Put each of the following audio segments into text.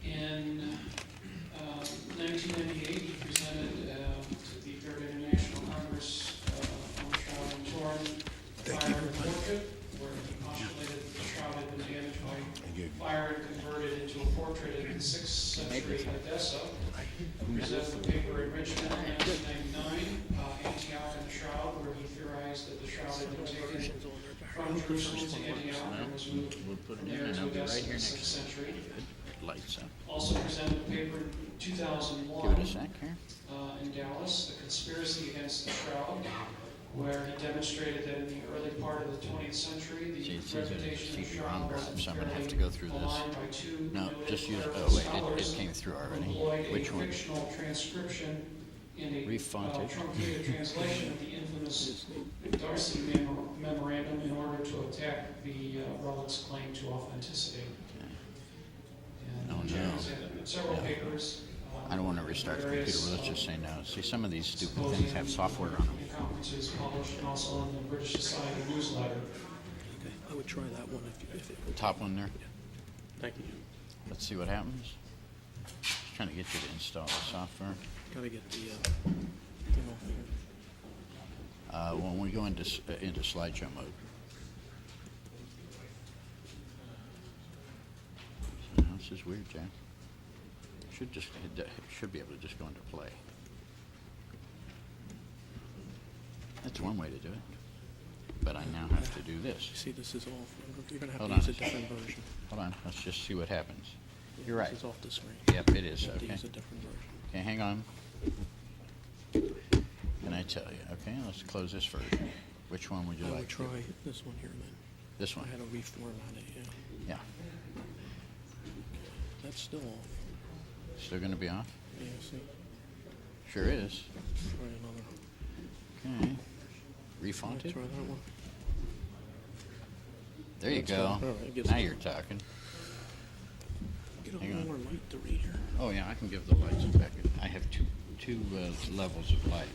In 1998, he presented to the Third International Congress on the Shroud and Torn fire and portrait, where he postulated that the shroud had been damaged by fire and converted into a portrait in the 6th century Edessa. He presented the paper in Richmond in 1999, Antioch and the Shroud, where he theorized that the shroud had been taken from Jerusalem to Antioch and was moved from there to Edessa in the 6th century. Lights up. Also presented a paper in 2001 Give it a sec here. in Dallas, A Conspiracy Against the Shroud, where he demonstrated that in the early part of the 20th century, the reputation of the Shroud was So I'm going to have to go through this. by two No, just use. noted Oh wait, scholars it came through already. employed Which a one? fictional transcription in a Refonted. truncated translation of the infamous Darcy memorandum in order to attack the relic's claim to authenticity. And Oh, no. James had several papers. I don't want to restart the computer. But let's just say no. See, some of these stupid things have software on them. Conferences published and also in the British Society newsletter. Okay, I would try that one if it The top one there. Thank you. Let's see what happens. Just trying to get you to install the software. Gotta get the thing off here. When we go into slideshow mode. So now this is weird, Jack. It should be able to just go into play. That's one way to do it. But I now have to do this. You see, this is off. You're gonna have Hold to on use a a different version. Hold on. Let's just see what happens. Yeah, You're right. This is off the screen. Yep, it is. You have to Okay. use a different version. Okay, hang on. Can I tell you? Okay, let's close this first. Which one would you I like? would try this one here then. This one. I had to reformat it, yeah. Yeah. That's still off. Still going to be off? Yeah, see? Sure is. Try another. Okay. Refonted? Try that one. There you That's go. all right, it gets Now it. you're talking. Get a Hang little on. more light to read here. Oh yeah, I can give the lights a second. I have two levels of light.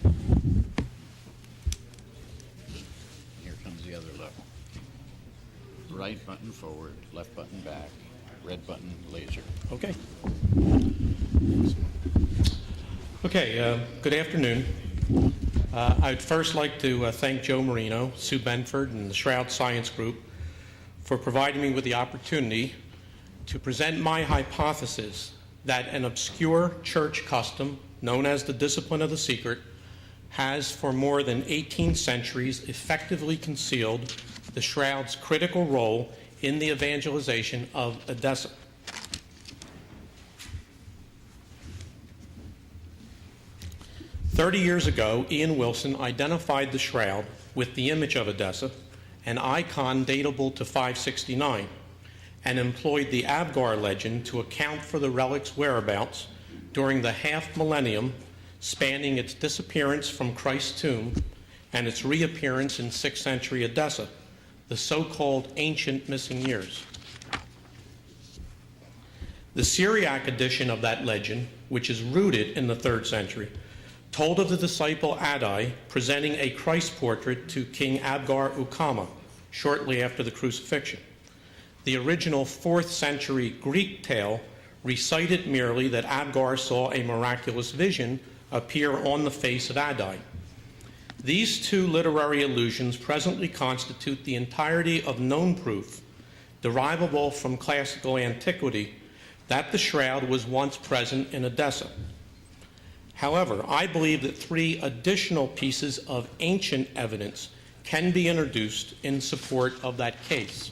Here comes the other level. Right button forward, left button back, red button laser. Okay. Okay, good afternoon. I'd first like to thank Joe Marino, Sue Benford, and the Shroud Science Group for providing me with the opportunity to present my hypothesis that an obscure church custom known as the discipline of the secret has for more than 18 centuries effectively concealed the Shroud's critical role in the evangelization of Edessa. "30 years ago, Ian Wilson identified the Shroud with the image of Edessa, an icon datable to 569, and employed the Abgar legend to account for the relic's whereabouts during the half-millennium spanning its disappearance from Christ's tomb and its reappearance in 6th century Edessa, the so-called ancient missing years. The Syriac edition of that legend, which is rooted in the 3rd century, told of the disciple Addai presenting a Christ portrait to King Abgar Ukama shortly after the crucifixion. The original 4th century Greek tale recited merely that Abgar saw a miraculous vision appear on the face of Addai. These two literary allusions presently constitute the entirety of known proof, derivable from classical antiquity, that the Shroud was once present in Edessa. However, I believe that 3 additional pieces of ancient evidence can be introduced in support of that case.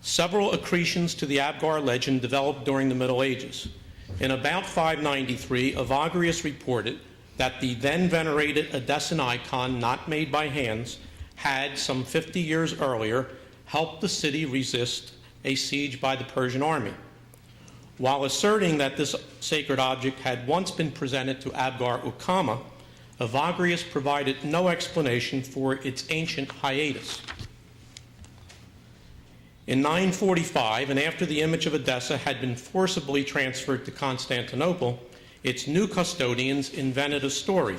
Several accretions to the Abgar legend developed during the Middle Ages. In about 593, Evagrius reported that the then venerated Edessan icon, not made by hands, had, some 50 years earlier, helped the city resist a siege by the Persian army. While asserting that this sacred object had once been presented to Abgar Ukama, Evagrius provided no explanation for its ancient hiatus. In 945, and after the image of Edessa had been forcibly transferred to Constantinople, its new custodians invented a story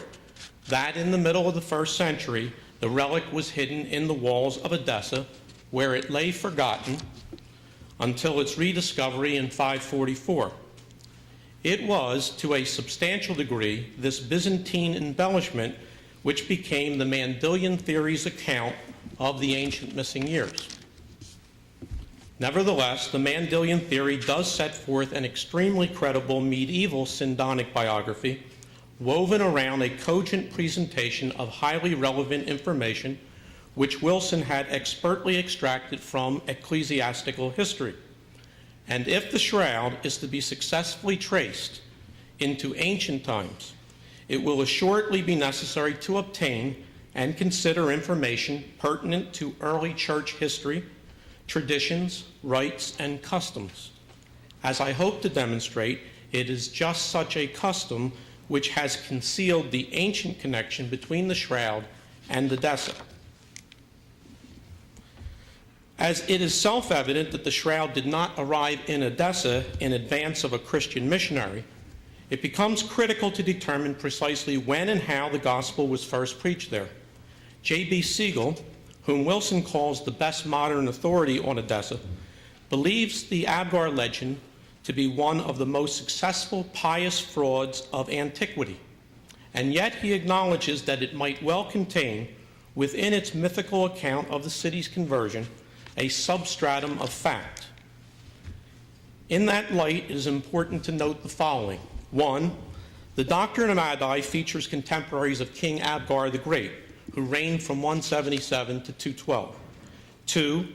that in the middle of the 1st century, the relic was hidden in the walls of Edessa, where it lay forgotten until its rediscovery in 544. It was, to a substantial degree, this Byzantine embellishment which became the Mandylion theory's account of the ancient missing years. Nevertheless, the Mandylion theory does set forth an extremely credible medieval Sindonic biography woven around a cogent presentation of highly relevant information which Wilson had expertly extracted from ecclesiastical history. And if the Shroud is to be successfully traced into ancient times, it will assuredly be necessary to obtain and consider information pertinent to early church history, traditions, rites, and customs. As I hope to demonstrate, it is just such a custom which has concealed the ancient connection between the Shroud and Edessa. As it is self-evident that the Shroud did not arrive in Edessa in advance of a Christian missionary, it becomes critical to determine precisely when and how the gospel was first preached there. J.B. Siegel, whom Wilson calls the best modern authority on Edessa, believes the Abgar legend to be one of the most successful pious frauds of antiquity, and yet he acknowledges that it might well contain, within its mythical account of the city's conversion, a substratum of fact. In that light, it is important to note the following. 1. The doctrine of Adai features contemporaries of King Abgar the Great, who reigned from 177 to 212. 2.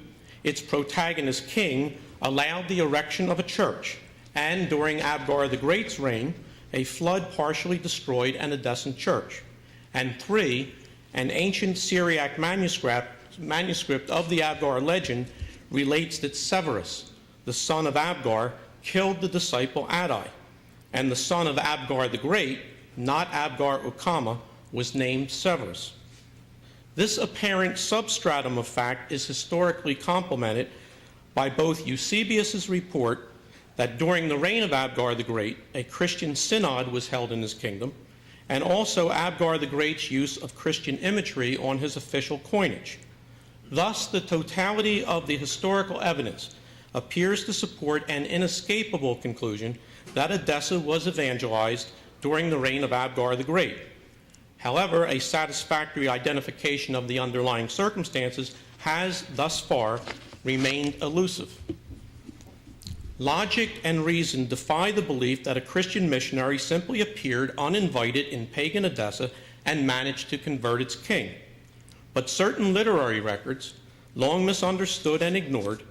Its protagonist king allowed the erection of a church, and during Abgar the Great's reign, a flood partially destroyed an Edessan church. And 3. An ancient Syriac manuscript of the Abgar legend relates that Severus, the son of Abgar, killed the disciple Adai, and the son of Abgar the Great, not Abgar Ukama, was named Severus. This apparent substratum of fact is historically complemented by both Eusebius's report that during the reign of Abgar the Great, a Christian synod was held in his kingdom, and also Abgar the Great's use of Christian imagery on his official coinage. Thus, the totality of the historical evidence appears to support an inescapable conclusion that Edessa was evangelized during the reign of Abgar the Great. However, a satisfactory identification of the underlying circumstances has thus far remained elusive. Logic and reason defy the belief that a Christian missionary simply appeared uninvited in pagan Edessa and managed to convert its king. But certain literary records, long misunderstood and ignored,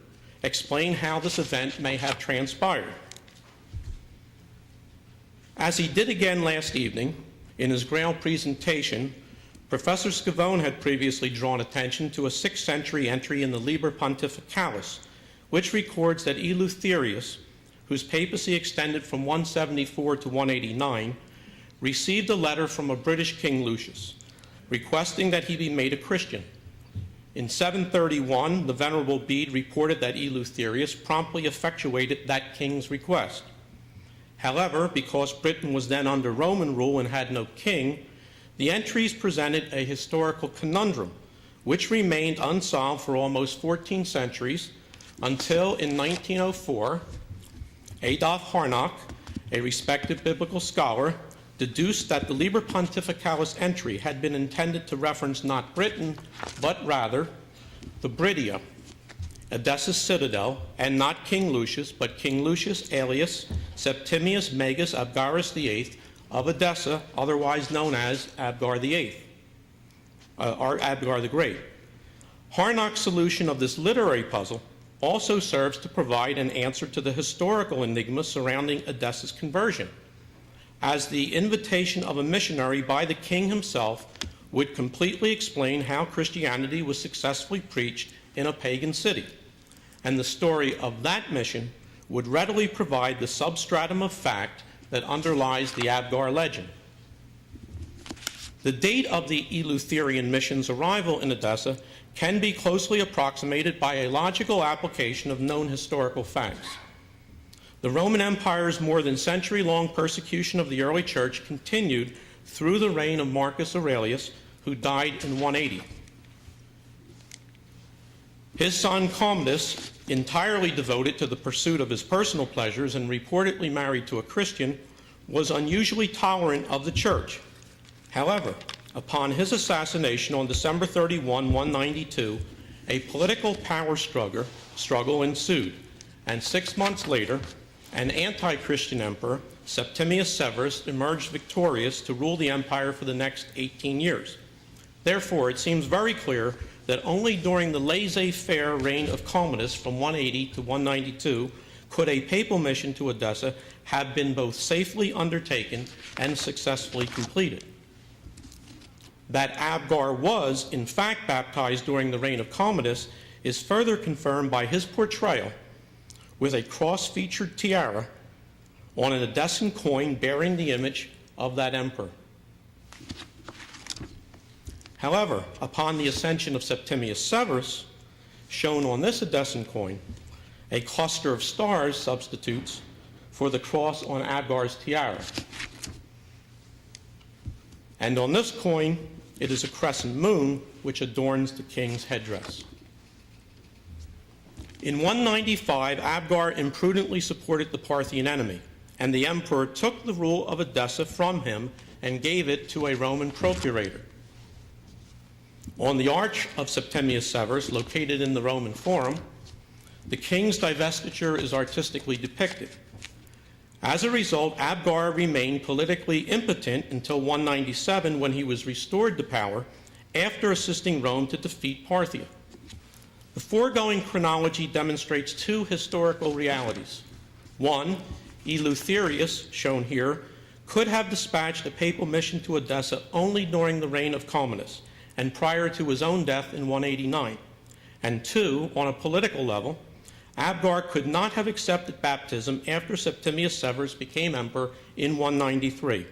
explain how this event may have transpired. As he did again last evening, in his Grail presentation, Professor Scavone had previously drawn attention to a 6th century entry in the Liber Pontificalis, which records that Eleutherius, whose papacy extended from 174 to 189, received a letter from a British King Lucius, requesting that he be made a Christian. In 731, the Venerable Bede reported that Eleutherius promptly effectuated that king's request. However, because Britain was then under Roman rule and had no king, the entries presented a historical conundrum, which remained unsolved for almost 14 centuries until in 1904, Adolf Harnack, a respected biblical scholar, deduced that the Liber Pontificalis entry had been intended to reference not Britain, but rather the Brittia, Edessa's citadel, and not King Lucius, but King Lucius alias Septimius Magus Abgarus VIII of Edessa, otherwise known as Abgar VIII, or Abgar the Great. Harnack's solution of this literary puzzle also serves to provide an answer to the historical enigma surrounding Edessa's conversion, as the invitation of a missionary by the king himself would completely explain how Christianity was successfully preached in a pagan city, and the story of that mission would readily provide the substratum of fact that underlies the Abgar legend. The date of the Eleutherian mission's arrival in Edessa can be closely approximated by a logical application of known historical facts. The Roman Empire's more than century-long persecution of the early church continued through the reign of Marcus Aurelius, who died in 180. His son Commodus entirely devoted to the pursuit of his personal pleasures and reportedly married to a Christian, was unusually tolerant of the church. However, upon his assassination on December 31, 192, a political power struggle ensued, and 6 months later, an anti-Christian emperor, Septimius Severus, emerged victorious to rule the empire for the next 18 years. Therefore, it seems very clear that only during the laissez-faire reign of Commodus from 180 to 192 could a papal mission to Edessa have been both safely undertaken and successfully completed. That Abgar was, in fact, baptized during the reign of Commodus is further confirmed by his portrayal with a cross-featured tiara on an Edessan coin bearing the image of that emperor. However, upon the ascension of Septimius Severus, shown on this Edessan coin, a cluster of stars substitutes for the cross on Abgar's tiara. And on this coin, it is a crescent moon which adorns the king's headdress. In 195, Abgar imprudently supported the Parthian enemy, and the emperor took the rule of Edessa from him and gave it to a Roman procurator. On the arch of Septimius Severus, located in the Roman Forum, the king's divestiture is artistically depicted. As a result, Abgar remained politically impotent until 197, when he was restored to power after assisting Rome to defeat Parthia. The foregoing chronology demonstrates two historical realities. One, Eleutherius, shown here, could have dispatched a papal mission to Edessa only during the reign of Commodus and prior to his own death in 189. And two, on a political level, Abgar could not have accepted baptism after Septimius Severus became emperor in 193.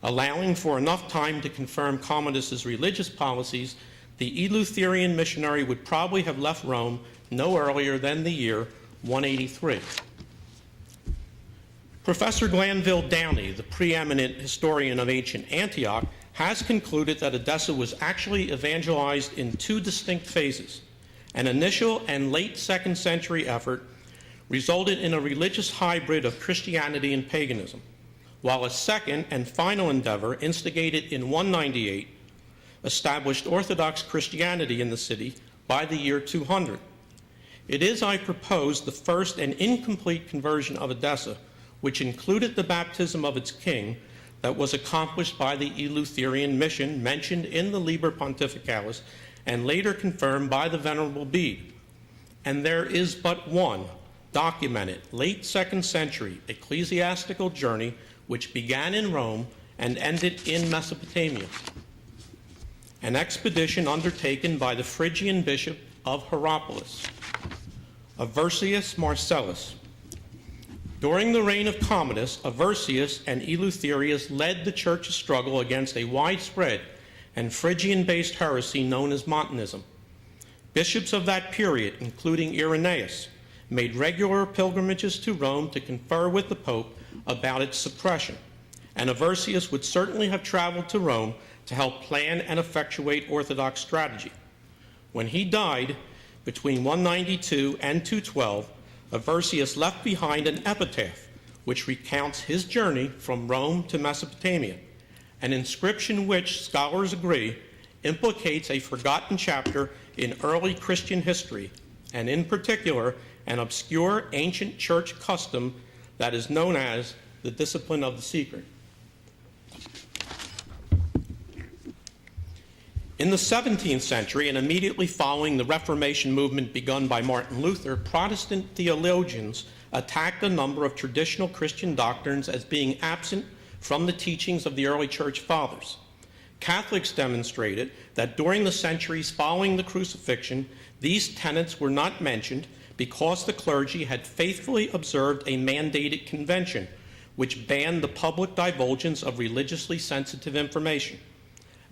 Allowing for enough time to confirm Commodus's religious policies, the Eleutherian missionary would probably have left Rome no earlier than the year 183. Professor Glanville Downey, the preeminent historian of ancient Antioch, has concluded that Edessa was actually evangelized in two distinct phases. An initial and late 2nd century effort resulted in a religious hybrid of Christianity and paganism, while a second and final endeavor, instigated in 198, established Orthodox Christianity in the city by the year 200. It is, I propose, the first and incomplete conversion of Edessa, which included the baptism of its king, that was accomplished by the Eleutherian mission mentioned in the Liber Pontificalis and later confirmed by the Venerable Bede. And there is but one documented late 2nd century ecclesiastical journey which began in Rome and ended in Mesopotamia. An expedition undertaken by the Phrygian bishop of Hierapolis, Aversius Marcellus. During the reign of Commodus, Aversius and Eleutherius led the church's struggle against a widespread and Phrygian-based heresy known as Montanism. Bishops of that period, including Irenaeus, made regular pilgrimages to Rome to confer with the Pope about its suppression, and Aversius would certainly have traveled to Rome to help plan and effectuate Orthodox strategy. When he died, between 192 and 212, Aversius left behind an epitaph which recounts his journey from Rome to Mesopotamia, an inscription which, scholars agree, implicates a forgotten chapter in early Christian history, and in particular, an obscure ancient church custom that is known as the discipline of the secret. In the 17th century, and immediately following the Reformation movement begun by Martin Luther, Protestant theologians attacked a number of traditional Christian doctrines as being absent from the teachings of the early church fathers. Catholics demonstrated that during the centuries following the crucifixion, these tenets were not mentioned because the clergy had faithfully observed a mandated convention which banned the public divulgence of religiously sensitive information.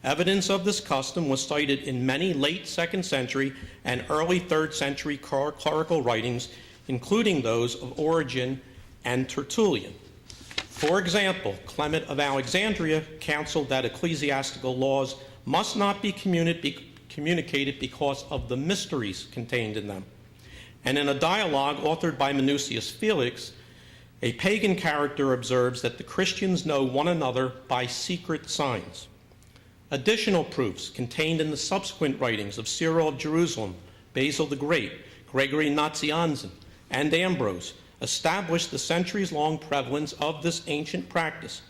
Evidence of this custom was cited in many late 2nd century and early 3rd century clerical writings, including those of Origen and Tertullian. For example, Clement of Alexandria counseled that ecclesiastical laws must not be communicated because of the mysteries contained in them. And in a dialogue authored by Minucius Felix, a pagan character observes that the Christians know one another by secret signs. Additional proofs contained in the subsequent writings of Cyril of Jerusalem, Basil the Great, Gregory Nazianzen, and Ambrose establish the centuries-long prevalence of this ancient practice,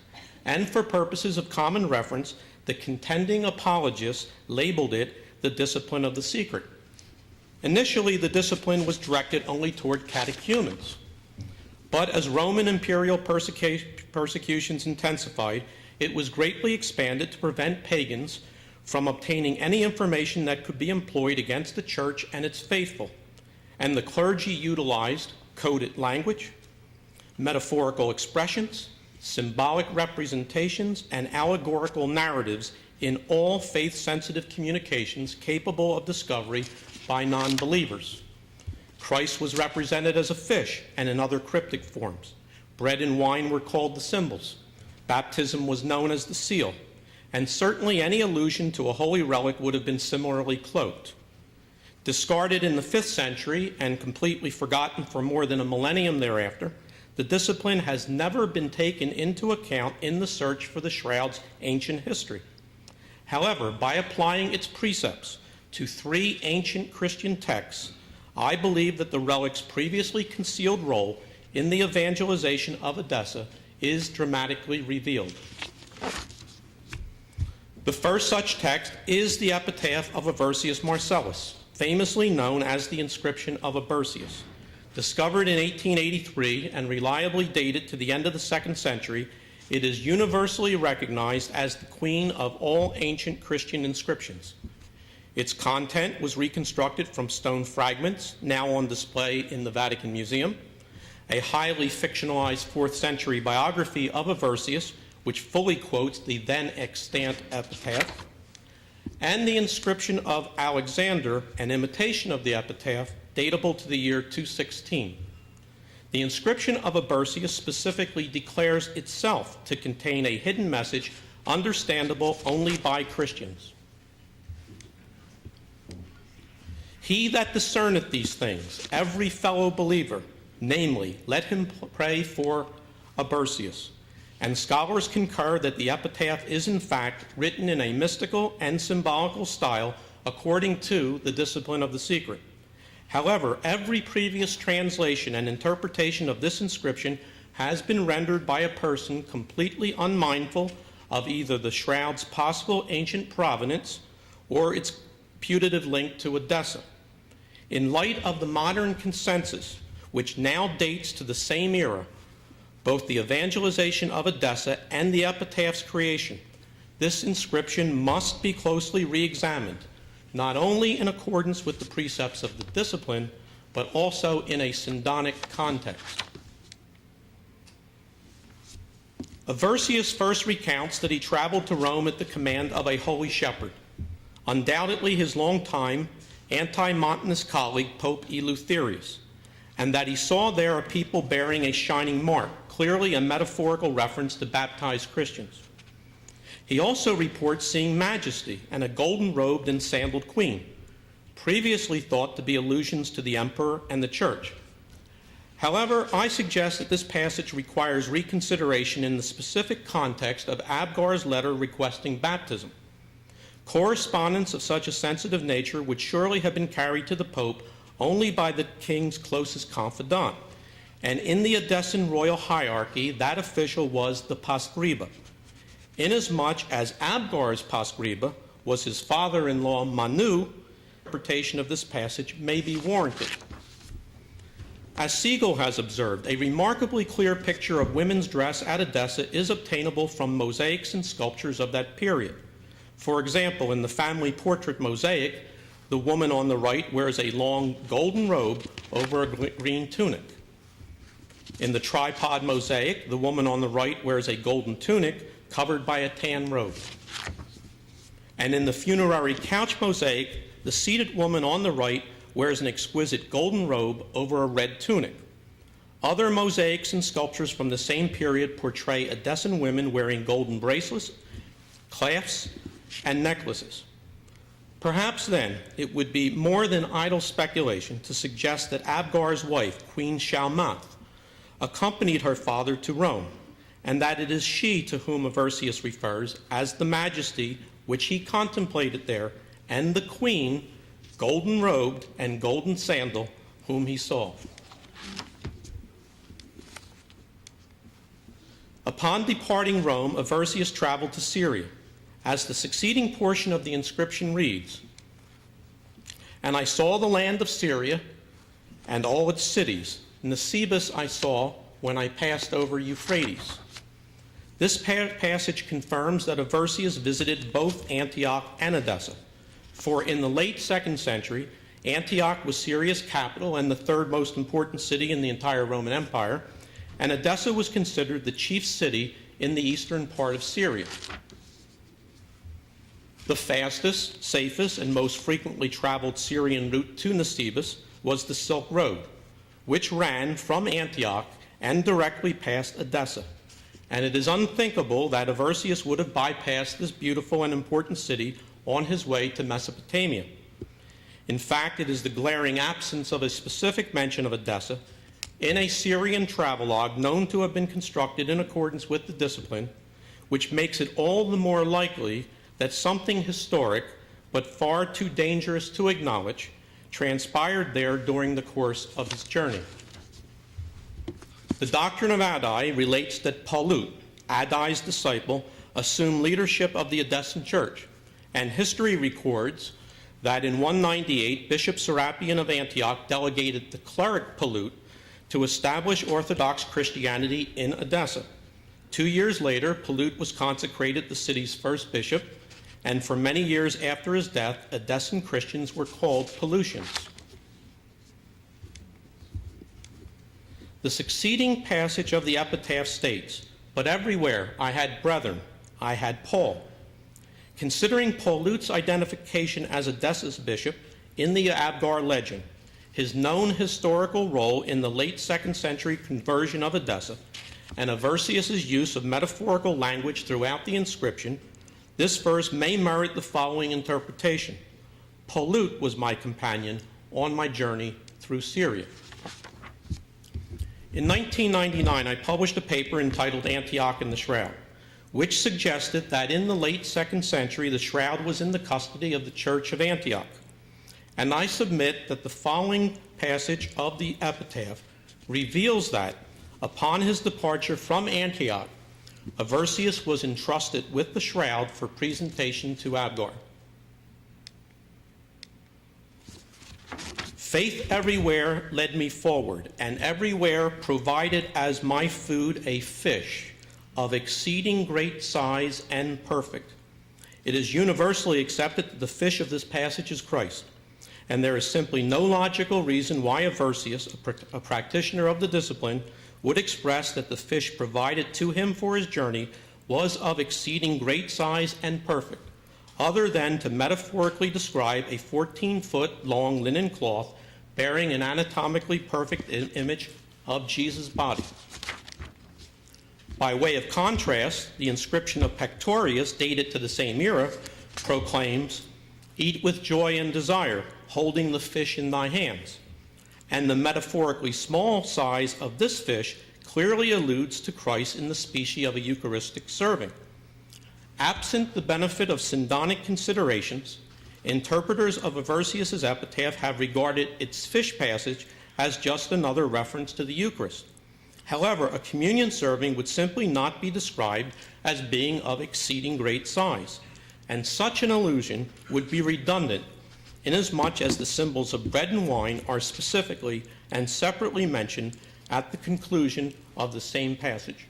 and for purposes of common reference, the contending apologists labeled it the discipline of the secret. Initially, the discipline was directed only toward catechumens, but as Roman imperial persecutions intensified, it was greatly expanded to prevent pagans from obtaining any information that could be employed against the church and its faithful, and the clergy utilized coded language, metaphorical expressions, symbolic representations, and allegorical narratives in all faith-sensitive communications capable of discovery by non-believers. Christ was represented as a fish and in other cryptic forms. Bread and wine were called the symbols. Baptism was known as the seal, and certainly any allusion to a holy relic would have been similarly cloaked. Discarded in the 5th century and completely forgotten for more than a millennium thereafter, the discipline has never been taken into account in the search for the shroud's ancient history. However, by applying its precepts to 3 ancient Christian texts, I believe that the relic's previously concealed role in the evangelization of Edessa is dramatically revealed. The first such text is the epitaph of Aversius Marcellus, famously known as the inscription of Aversius. Discovered in 1883 and reliably dated to the end of the 2nd century, it is universally recognized as the queen of all ancient Christian inscriptions. Its content was reconstructed from stone fragments, now on display in the Vatican Museum, a highly fictionalized 4th century biography of Aversius, which fully quotes the then extant epitaph, and the inscription of Alexander, an imitation of the epitaph, datable to the year 216. The inscription of Aversius specifically declares itself to contain a hidden message understandable only by Christians. He that discerneth these things, every fellow believer, namely, let him pray for Aversius. And scholars concur that the epitaph is in fact written in a mystical and symbolical style according to the discipline of the secret. However, every previous translation and interpretation of this inscription has been rendered by a person completely unmindful of either the shroud's possible ancient provenance or its putative link to Edessa. In light of the modern consensus, which now dates to the same era, both the evangelization of Edessa and the epitaph's creation, this inscription must be closely re-examined, not only in accordance with the precepts of the discipline, but also in a syndonic context. Aversius first recounts that he traveled to Rome at the command of a holy shepherd, undoubtedly his longtime anti-Montanist colleague, Pope Eleutherius, and that he saw there a people bearing a shining mark, clearly a metaphorical reference to baptized Christians. He also reports seeing majesty and a golden-robed and sandaled queen, previously thought to be allusions to the emperor and the church. However, I suggest that this passage requires reconsideration in the specific context of Abgar's letter requesting baptism. Correspondence of such a sensitive nature would surely have been carried to the Pope only by the king's closest confidant, and in the Edessan royal hierarchy, that official was the Pascriba, inasmuch as Abgar's Pascriba was his father-in-law Manu. Interpretation of this passage may be warranted. As Siegel has observed, a remarkably clear picture of women's dress at Edessa is obtainable from mosaics and sculptures of that period. For example, in the family portrait mosaic, the woman on the right wears a long golden robe over a green tunic. In the tripod mosaic, the woman on the right wears a golden tunic covered by a tan robe. And in the funerary couch mosaic, the seated woman on the right wears an exquisite golden robe over a red tunic. Other mosaics and sculptures from the same period portray Edessan women wearing golden bracelets, clasps, and necklaces. Perhaps then it would be more than idle speculation to suggest that Abgar's wife, Queen Shalmath, accompanied her father to Rome, and that it is she to whom Aversius refers as the majesty which he contemplated there, and the queen, golden-robed and golden sandal, whom he saw. Upon departing Rome, Aversius traveled to Syria, as the succeeding portion of the inscription reads, "And I saw the land of Syria and all its cities. Nisibis I saw when I passed over Euphrates." This passage confirms that Aversius visited both Antioch and Edessa, for in the late 2nd century, Antioch was Syria's capital and the third most important city in the entire Roman Empire, and Edessa was considered the chief city in the eastern part of Syria. The fastest, safest, and most frequently traveled Syrian route to Nisibis was the Silk Road, which ran from Antioch and directly past Edessa. And it is unthinkable that Aversius would have bypassed this beautiful and important city on his way to Mesopotamia. In fact, it is the glaring absence of a specific mention of Edessa in a Syrian travelogue known to have been constructed in accordance with the discipline, which makes it all the more likely that something historic, but far too dangerous to acknowledge, transpired there during the course of his journey. The doctrine of Addai relates that Palut, Addai's disciple, assumed leadership of the Edessan church, and history records that in 198, Bishop Serapion of Antioch delegated the cleric Palut to establish Orthodox Christianity in Edessa. 2 years later, Palut was consecrated the city's first bishop, and for many years after his death, Edessan Christians were called Palutians. The succeeding passage of the epitaph states, "But everywhere I had brethren, I had Paul." Considering Palut's identification as Edessa's bishop in the Abgar legend, his known historical role in the late 2nd century conversion of Edessa, and Aversius's use of metaphorical language throughout the inscription, this verse may merit the following interpretation: Palut was my companion on my journey through Syria. In 1999, I published a paper entitled Antioch and the Shroud, which suggested that in the late 2nd century, the shroud was in the custody of the Church of Antioch. And I submit that the following passage of the epitaph reveals that, upon his departure from Antioch, Aversius was entrusted with the shroud for presentation to Abgar. "Faith everywhere led me forward, and everywhere provided as my food a fish of exceeding great size and perfect." It is universally accepted that the fish of this passage is Christ, and there is simply no logical reason why Aversius, a practitioner of the discipline, would express that the fish provided to him for his journey was of exceeding great size and perfect, other than to metaphorically describe a 14-foot-long linen cloth bearing an anatomically perfect image of Jesus' body. By way of contrast, the inscription of Pectorius, dated to the same era, proclaims, "Eat with joy and desire, holding the fish in thy hands." And the metaphorically small size of this fish clearly alludes to Christ in the species of a Eucharistic serving. Absent the benefit of syndonic considerations, interpreters of Aversius's epitaph have regarded its fish passage as just another reference to the Eucharist. However, a communion serving would simply not be described as being of exceeding great size, and such an allusion would be redundant inasmuch as the symbols of bread and wine are specifically and separately mentioned at the conclusion of the same passage.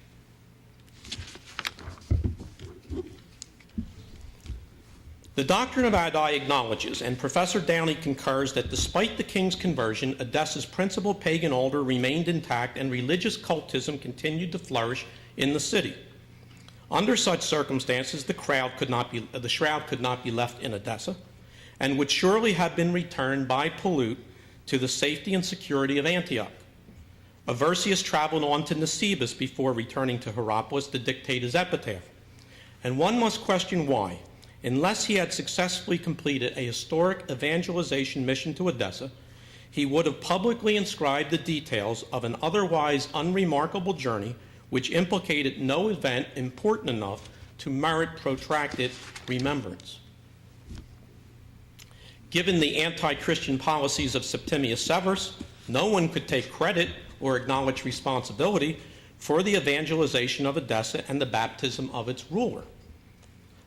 The doctrine of Addai acknowledges, and Professor Downey concurs, that despite the king's conversion, Edessa's principal pagan altar remained intact and religious cultism continued to flourish in the city. Under such circumstances, the shroud could not be left in Edessa, and would surely have been returned by Palut to the safety and security of Antioch. Aversius traveled on to Nisibis before returning to Hierapolis to dictate his epitaph. And one must question why, unless he had successfully completed a historic evangelization mission to Edessa, he would have publicly inscribed the details of an otherwise unremarkable journey which implicated no event important enough to merit protracted remembrance. Given the anti-Christian policies of Septimius Severus, no one could take credit or acknowledge responsibility for the evangelization of Edessa and the baptism of its ruler.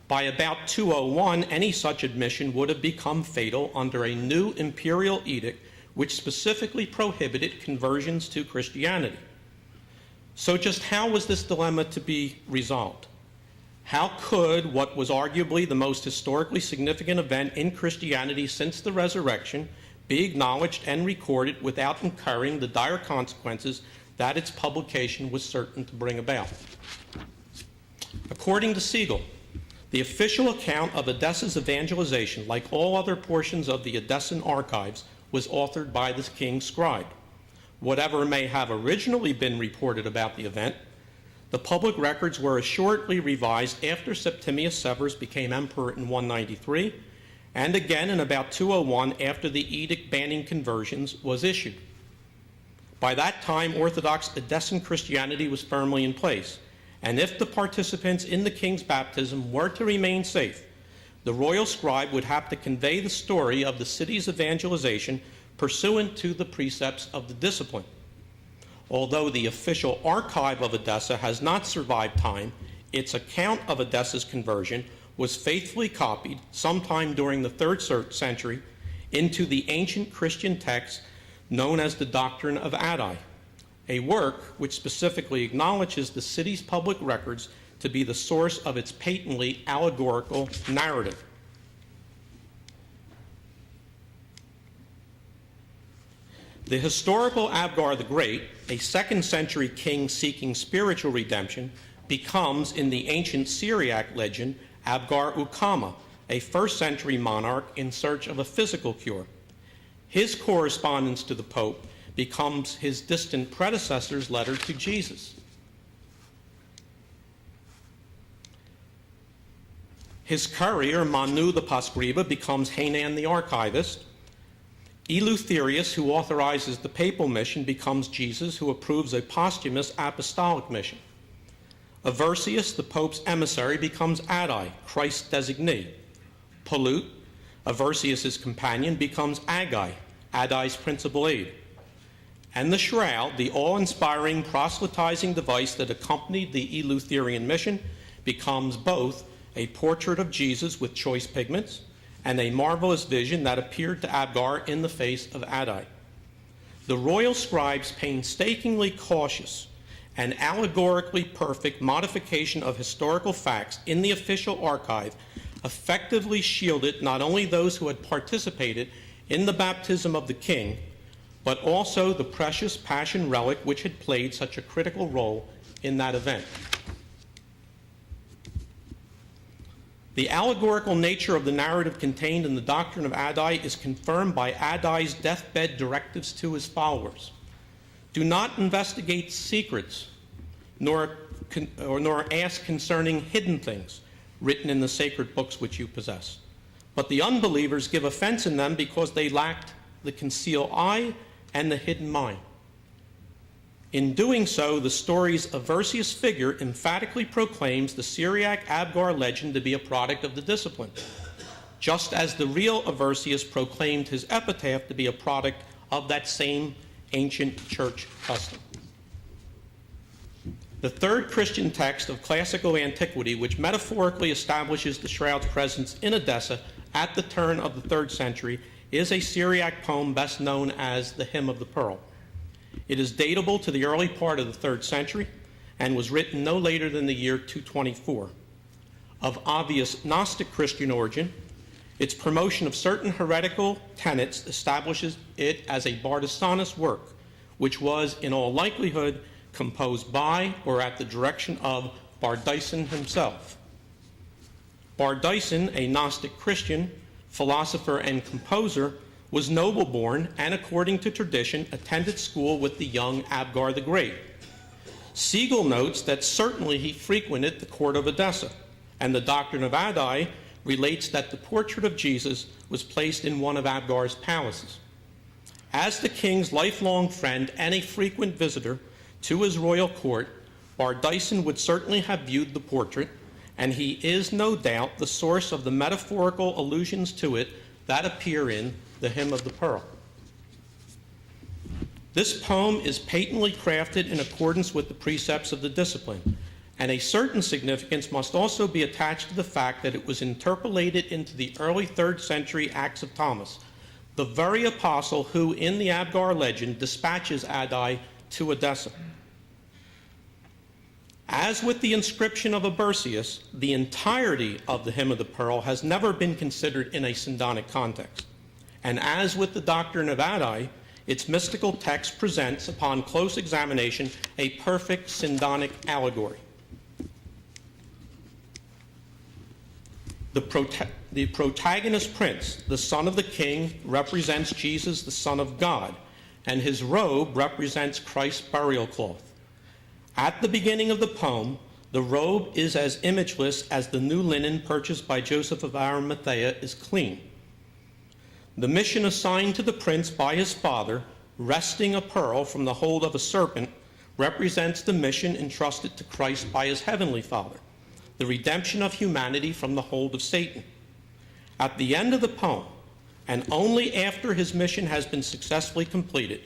By about 201, any such admission would have become fatal under a new imperial edict which specifically prohibited conversions to Christianity. So just how was this dilemma to be resolved? How could what was arguably the most historically significant event in Christianity since the resurrection be acknowledged and recorded without incurring the dire consequences that its publication was certain to bring about? According to Siegel, the official account of Edessa's evangelization, like all other portions of the Edessan archives, was authored by the king's scribe. Whatever may have originally been reported about the event, the public records were assuredly revised after Septimius Severus became emperor in 193, and again in about 201 after the edict banning conversions was issued. By that time, Orthodox Edessan Christianity was firmly in place, and if the participants in the king's baptism were to remain safe, the royal scribe would have to convey the story of the city's evangelization pursuant to the precepts of the discipline. Although the official archive of Edessa has not survived time, its account of Edessa's conversion was faithfully copied sometime during the 3rd century into the ancient Christian text known as the Doctrine of Addai, a work which specifically acknowledges the city's public records to be the source of its patently allegorical narrative. The historical Abgar the Great, a 2nd century king seeking spiritual redemption, becomes, in the ancient Syriac legend, Abgar Ukama, a 1st century monarch in search of a physical cure. His correspondence to the Pope becomes his distant predecessor's letter to Jesus. His courier, Manu the Pascriba, becomes Hanan the archivist. Eleutherius, who authorizes the papal mission, becomes Jesus, who approves a posthumous apostolic mission. Aversius, the Pope's emissary, becomes Addai, Christ's designee. Pollute, Aversius's companion, becomes Aggai, Addai's principal aide. And the Shroud, the awe-inspiring proselytizing device that accompanied the Eleutherian mission, becomes both a portrait of Jesus with choice pigments and a marvelous vision that appeared to Abgar in the face of Addai. The royal scribe's painstakingly cautious and allegorically perfect modification of historical facts in the official archive effectively shielded not only those who had participated in the baptism of the king, but also the precious Passion relic which had played such a critical role in that event. The allegorical nature of the narrative contained in the Doctrine of Addai is confirmed by Addai's deathbed directives to his followers. Do not investigate secrets, nor ask concerning hidden things written in the sacred books which you possess. But the unbelievers give offense in them because they lacked the concealed eye and the hidden mind. In doing so, the story's Aversius figure emphatically proclaims the Syriac Abgar legend to be a product of the discipline, just as the real Aversius proclaimed his epitaph to be a product of that same ancient church custom. The 3rd Christian text of classical antiquity, which metaphorically establishes the Shroud's presence in Edessa at the turn of the 3rd century, is a Syriac poem best known as the Hymn of the Pearl. It is datable to the early part of the 3rd century and was written no later than the year 224. Of obvious Gnostic Christian origin, its promotion of certain heretical tenets establishes it as a Bardesanus work, which was, in all likelihood, composed by or at the direction of Bardesan himself. Bardesan, a Gnostic Christian, philosopher and composer, was noble-born and, according to tradition, attended school with the young Abgar the Great. Siegel notes that certainly he frequented the court of Edessa, and the Doctrine of Addai relates that the portrait of Jesus was placed in one of Abgar's palaces. As the king's lifelong friend and a frequent visitor to his royal court, Bardyson would certainly have viewed the portrait, and he is no doubt the source of the metaphorical allusions to it that appear in the Hymn of the Pearl. This poem is patently crafted in accordance with the precepts of the discipline, and a certain significance must also be attached to the fact that it was interpolated into the early 3rd century Acts of Thomas, the very apostle who, in the Abgar legend, dispatches Adai to Edessa. As with the inscription of Abercius, the entirety of the Hymn of the Pearl has never been considered in a syndonic context. And as with the doctrine of Adai, its mystical text presents, upon close examination, a perfect syndonic allegory. The protagonist prince, the son of the king, represents Jesus, the Son of God, and his robe represents Christ's burial cloth. At the beginning of the poem, the robe is as imageless as the new linen purchased by Joseph of Arimathea is clean. The mission assigned to the prince by his father, wresting a pearl from the hold of a serpent, represents the mission entrusted to Christ by his heavenly Father, the redemption of humanity from the hold of Satan. At the end of the poem, and only after his mission has been successfully completed,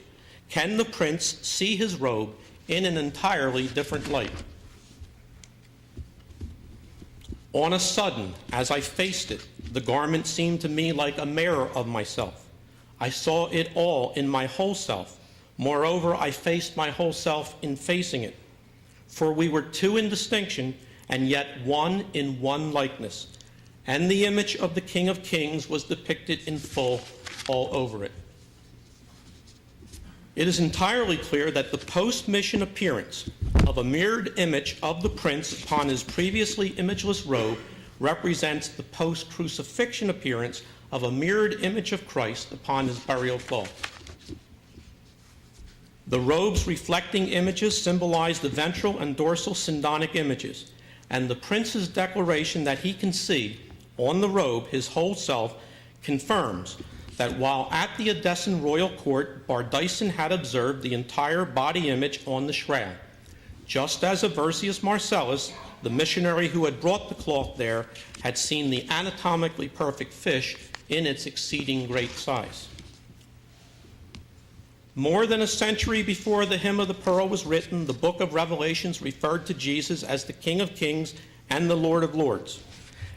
can the prince see his robe in an entirely different light. On a sudden, as I faced it, the garment seemed to me like a mirror of myself. I saw it all in my whole self. Moreover, I faced my whole self in facing it. For we were two in distinction, and yet one in one likeness. And the image of the King of Kings was depicted in full all over it. It is entirely clear that the post-mission appearance of a mirrored image of the prince upon his previously imageless robe represents the post-crucifixion appearance of a mirrored image of Christ upon his burial cloth. The robe's reflecting images symbolize the ventral and dorsal syndonic images, and the prince's declaration that he can see on the robe his whole self confirms that while at the Edessan royal court, Bardyson had observed the entire body image on the shroud, just as Aversius Marcellus, the missionary who had brought the cloth there, had seen the anatomically perfect fish in its exceeding great size. More than a century before the Hymn of the Pearl was written, the book of Revelations referred to Jesus as the King of Kings and the Lord of Lords,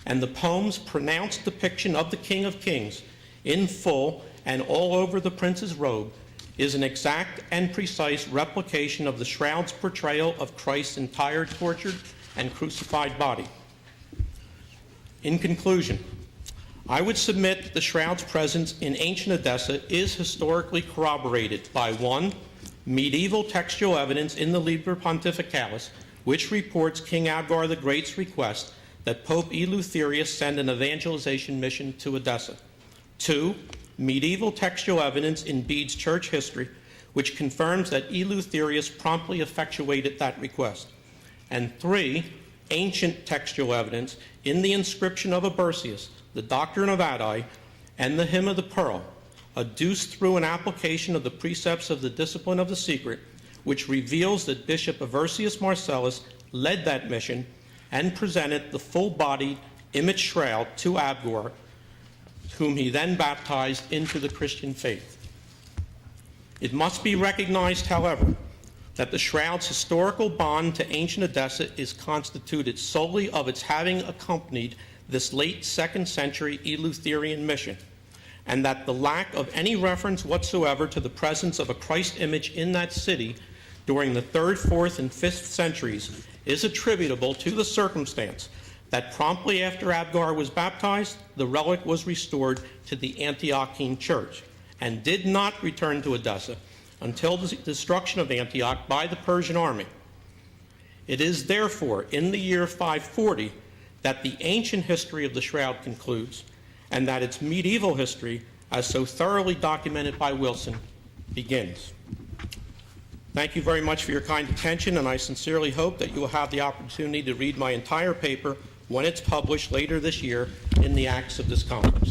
and the poem's pronounced depiction of the King of Kings in full and all over the prince's robe is an exact and precise replication of the shroud's portrayal of Christ's entire tortured and crucified body. In conclusion, I would submit that the shroud's presence in ancient Edessa is historically corroborated by 1, medieval textual evidence in the Liber Pontificalis, which reports King Abgar the Great's request that Pope Eleutherius send an evangelization mission to Edessa. 2, medieval textual evidence in Bede's church history, which confirms that Eleutherius promptly effectuated that request. And 3, ancient textual evidence in the inscription of Abercius, the doctrine of Adai, and the Hymn of the Pearl, adduced through an application of the precepts of the discipline of the secret, which reveals that Bishop Aversius Marcellus led that mission and presented the full-bodied image shroud to Abgar, whom he then baptized into the Christian faith. It must be recognized, however, that the shroud's historical bond to ancient Edessa is constituted solely of its having accompanied this late 2nd century Eleutherian mission, and that the lack of any reference whatsoever to the presence of a Christ image in that city during the 3rd, 4th, and 5th centuries is attributable to the circumstance that promptly after Abgar was baptized, the relic was restored to the Antiochene church and did not return to Edessa until the destruction of Antioch by the Persian army. It is therefore in the year 540 that the ancient history of the shroud concludes, and that its medieval history, as so thoroughly documented by Wilson, begins. Thank you very much for your kind attention, and I sincerely hope that you will have the opportunity to read my entire paper when it's published later this year in the Acts of this Conference.